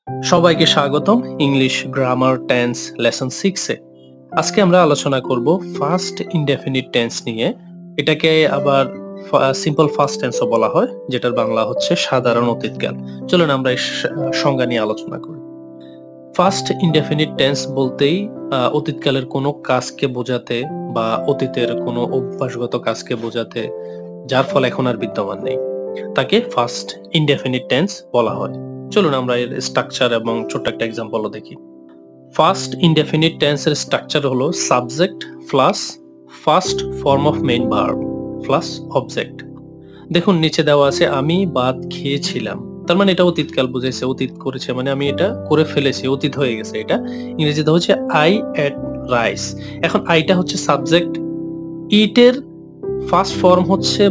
সবাইকে স্বাগতম English grammar tense lesson 6 এ। আজকে আমরা আলোচনা করব ফার্স্ট ইনডেফিনিট টেন্স নিয়ে। এটাকে আবার সিম্পল ফার্স্ট টেন্সও বলা হয়, যেটার বাংলা হচ্ছে সাধারণ অতীতকাল। চলুন আমরা এই সংজ্ঞা নিয়ে আলোচনা করি। ফার্স্ট ইনডেফিনিট টেন্স বলতেই অতীতকালের কোনো কাজকে বোঝাতে বা অতীতের কোনো অভ্যাসগত কাজকে বোঝাতে, যার ফল এখন আর বিদ্যমান নেই, তাকে ফার্স্ট ইনডেফিনিট টেন্স বলা হয়। চলুন আমরা এর স্ট্রাকচার এবং ছোট্ট একটা এক্সাম্পলও দেখি। ফার্স্ট ইনডেফিনিট টেন্সের স্ট্রাকচার হলো subject plus first form of main verb plus object. দেখুন নিচে দেওয়া আছে আমি ভাত খেয়েছিলাম, তার মানে এটা অতীতকাল বুঝাইছে, অতীত করেছে মানে আমি এটা করে ফেলেছি, অতীত হয়ে গেছে। এটা ইংরেজিতে হচ্ছে আই এট রাইস। এখন আইটা হচ্ছে সাবজেক্ট, ইটের ফার্স্ট ফর্ম হচ্ছে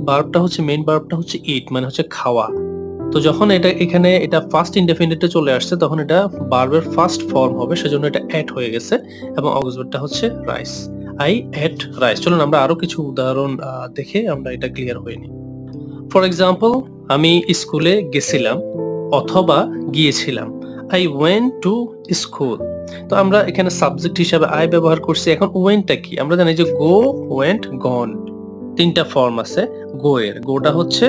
ভার্বটা হচ্ছে মেইন ভার্বটা হচ্ছে ইট, মানে হচ্ছে খাওয়া। তো যখন এটা এখানে এটা ফার্স্ট ইনডেফিনিটে চলে আসছে, তখন এটা ভার্বের ফার্স্ট ফর্ম হবে, সেজন্য এটা এট হয়ে গেছে এবং অবজেক্টটা হচ্ছে রাইস। I ate rice. চলুন আমরা আরো কিছু উদাহরণ দেখে আমরা এটা ক্লিয়ার হয়ে নিই। ফর এক্সাম্পল, আমি স্কুলে গেছিলাম অথবা গিয়েছিলাম। I went to school. তো আমরা এখানে সাবজেক্ট হিসাবে আই ব্যবহার করছি। এখন ওয়েন্টটা কি? আমরা জানি যে গো, ওয়েন্ট, গন, তিনটা ফর্ম আছে। গো এর গোটা হচ্ছে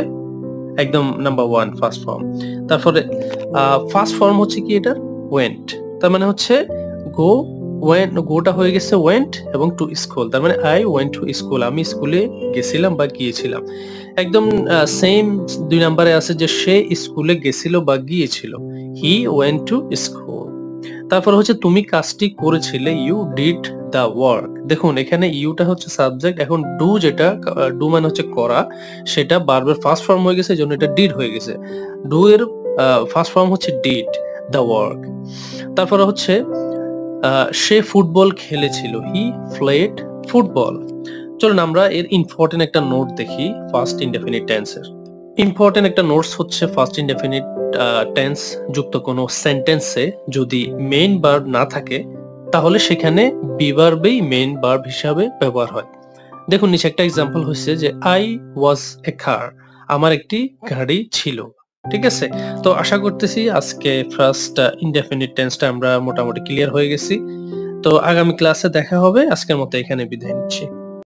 একদম নাম্বার 1 ফার্স্ট ফর্ম। তারপরে ফার্স্ট ফর্ম হচ্ছে কি এটার? ওয়েন্ট। তার মানে হচ্ছে গো, ওয়েন্ট, গোটা হয়ে গেছে ওয়েন্ট এবং টু স্কুল। তার মানে আই ওয়েন্ট টু স্কুল, আমি স্কুলে গেছিলাম বা গিয়েছিলাম। একদম সেম 2 নম্বরে আছে যে সে স্কুলে গেছিল বা গিয়েছিল। He went to school. তারপর হচ্ছে তুমি কাজটি করেছিলে, ইউ ডিড দ্য ওয়ার্ক। দেখুন এখানে ইউটা হচ্ছে সাবজেক্ট, এখন ডু যেটা ডু মানে হচ্ছে করা, সেটা ভার্বের ফার্স্ট ফর্ম হয়ে গেছে, এজন্য এটা ডিড হয়ে গেছে। ডু এর ফার্স্ট ফর্ম হচ্ছে ডিড দ্য ওয়ার্ক। তারপরে হচ্ছে সে ফুটবল খেলেছিল, হি প্লেড ফুটবল। চলুন আমরা এর ইম্পর্টেন্ট একটা নোট দেখি ফার্স্ট ইনডেফিনিট টেন্সের। ইম্পর্টেন্ট একটা নোটস হচ্ছে ফার্স্ট ইনডেফিনিট টেন্স যুক্ত কোনো সেন্টেন্সে যদি মেইন ভার্ব না থাকে, তাহলে সেখানে বি ভার্বেই মেইন ভার্ব হিসাবে ব্যবহার হয়। দেখুন নিচে একটা এক্সাম্পল হচ্ছে যে আই ওয়াজ এ কার, আমার একটি গাড়ি ছিল। ঠিক আছে, তো আশা করতেছি আজকে ফার্স্ট ইনডেফিনিট টেন্সটা আমরা মোটামুটি ক্লিয়ার হয়ে গেছি। তো আগামী ক্লাসে দেখা হবে, আজকের মতো এখানে বিদায় নিচ্ছি।